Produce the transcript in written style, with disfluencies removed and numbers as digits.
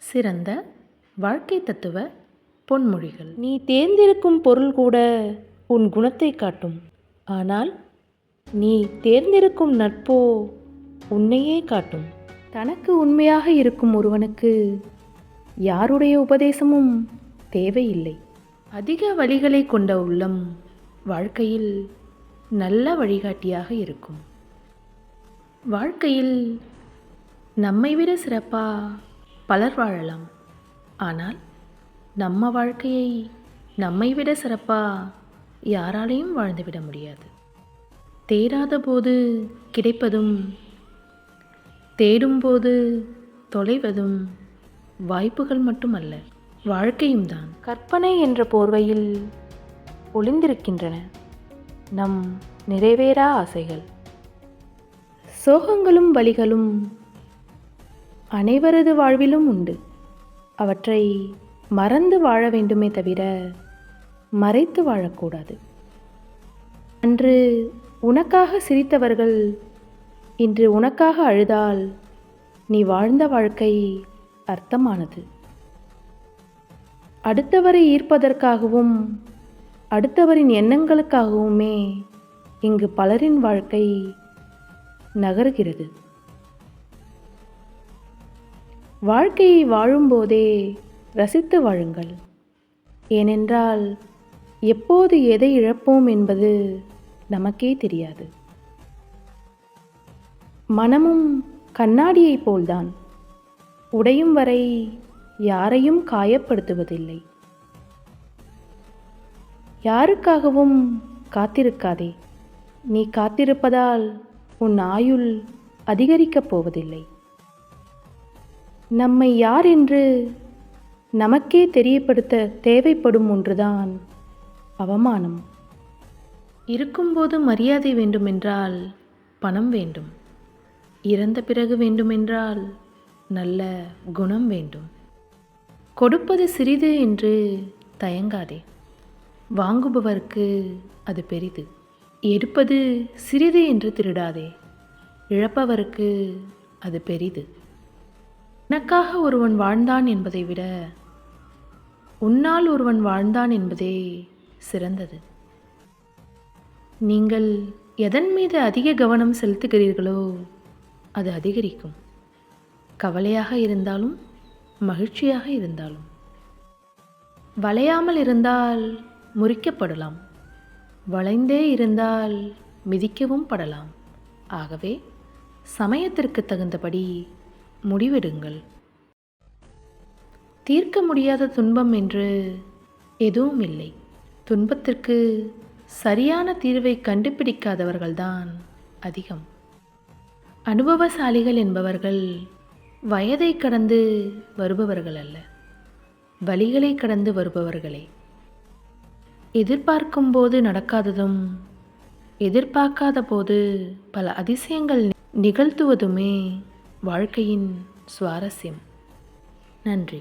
சிறந்த வாழ்க்கை தத்துவ பொன்மொழிகள். நீ தேர்ந்தெடுக்கும் பொருள் கூட உன் குணத்தை காட்டும், ஆனால் நீ தேர்ந்தெடுக்கும் நட்போ உன்னையே காட்டும். தனக்கு உண்மையாக இருக்கும் ஒருவனுக்கு யாருடைய உபதேசமும் தேவையில்லை. அதிக வழிகளை கொண்ட உள்ளம் வாழ்க்கையில் நல்ல வழிகாட்டியாக இருக்கும். வாழ்க்கையில் நம்மை விட சிறப்பாக பலர் வாழலாம், ஆனால் நம்ம வாழ்க்கையை நம்மை விட சிறப்பாக யாராலையும் வாழ்ந்துவிட முடியாது. தேடாத போது கிடைப்பதும் தேடும்போது தொலைவதும் வாய்ப்புகள் மட்டுமல்ல, வாழ்க்கையும் தான். கற்பனை என்ற போர்வையில் ஒளிந்திருக்கின்றன நம் நிறைவேறா ஆசைகள். சோகங்களும் வலிகளும் அனைவரது வாழ்விலும் உண்டு. அவற்றை மறந்து வாழ வேண்டுமே தவிர மறைத்து வாழக்கூடாது. அன்று உனக்காக சிரித்தவர்கள் இன்று உனக்காக அழுதால் நீ வாழ்ந்த வாழ்க்கை அர்த்தமானது. அடுத்தவரை ஈர்ப்பதற்காகவும் அடுத்தவரின் எண்ணங்களுக்காகவுமே இங்கு பலரின் வாழ்க்கை நகர்கிறது. வாழ்க்கையை வாழும்போதே ரசித்து வாழுங்கள். ஏனென்றால் எப்போது எதை இழப்போம் என்பது நமக்கே தெரியாது. மனமும் கண்ணாடியைப் போல்தான், உடையும் வரை யாரையும் காயப்படுத்துவதில்லை. யாருக்காகவும் காத்திருக்காதே. நீ காத்திருப்பதால் உன் ஆயுள் அதிகரிக்கப் போவதில்லை. நம்மை யார் என்று நமக்கே தெரியப்படுத்த தேவைப்படும் ஒன்றுதான் அவமானம். இருக்கும்போது மரியாதை வேண்டுமென்றால் பணம் வேண்டும், இறந்த பிறகு வேண்டுமென்றால் நல்ல குணம் வேண்டும். கொடுப்பது சிறிது என்று தயங்காதே, வாங்குபவருக்கு அது பெரிது. எடுப்பது சிறிது என்று திருடாதே, இழப்பவருக்கு அது பெரிது. உனக்காக ஒருவன் வாழ்ந்தான் என்பதை விட உன்னால் ஒருவன் வாழ்ந்தான் என்பதே சிறந்தது. நீங்கள் எதன் மீது அதிக கவனம் செலுத்துகிறீர்களோ அது அதிகரிக்கும். கவலையாக இருந்தாலும் மகிழ்ச்சியாக இருந்தாலும். வளையாமல் இருந்தால் முறிக்கப்படலாம், வளைந்தே இருந்தால் மிதிக்கவும் படலாம். ஆகவே சமயத்திற்கு தகுந்தபடி முடிவெடுங்கள். தீர்க்க முடியாத துன்பம் என்று எதுவும் இல்லை. துன்பத்திற்கு சரியான தீர்வை கண்டுபிடிக்காதவர்கள்தான் அதிகம். அனுபவசாலிகள் என்பவர்கள் வயதை கடந்து வருபவர்கள் அல்ல, வழிகளை கடந்து வருபவர்களே. எதிர்பார்க்கும் போது நடக்காததும் எதிர்பார்க்காத போது பல அதிசயங்கள் நிகழ்த்துவதுமே வாழ்க்கையின் சுவாரஸ்யம். நன்றி.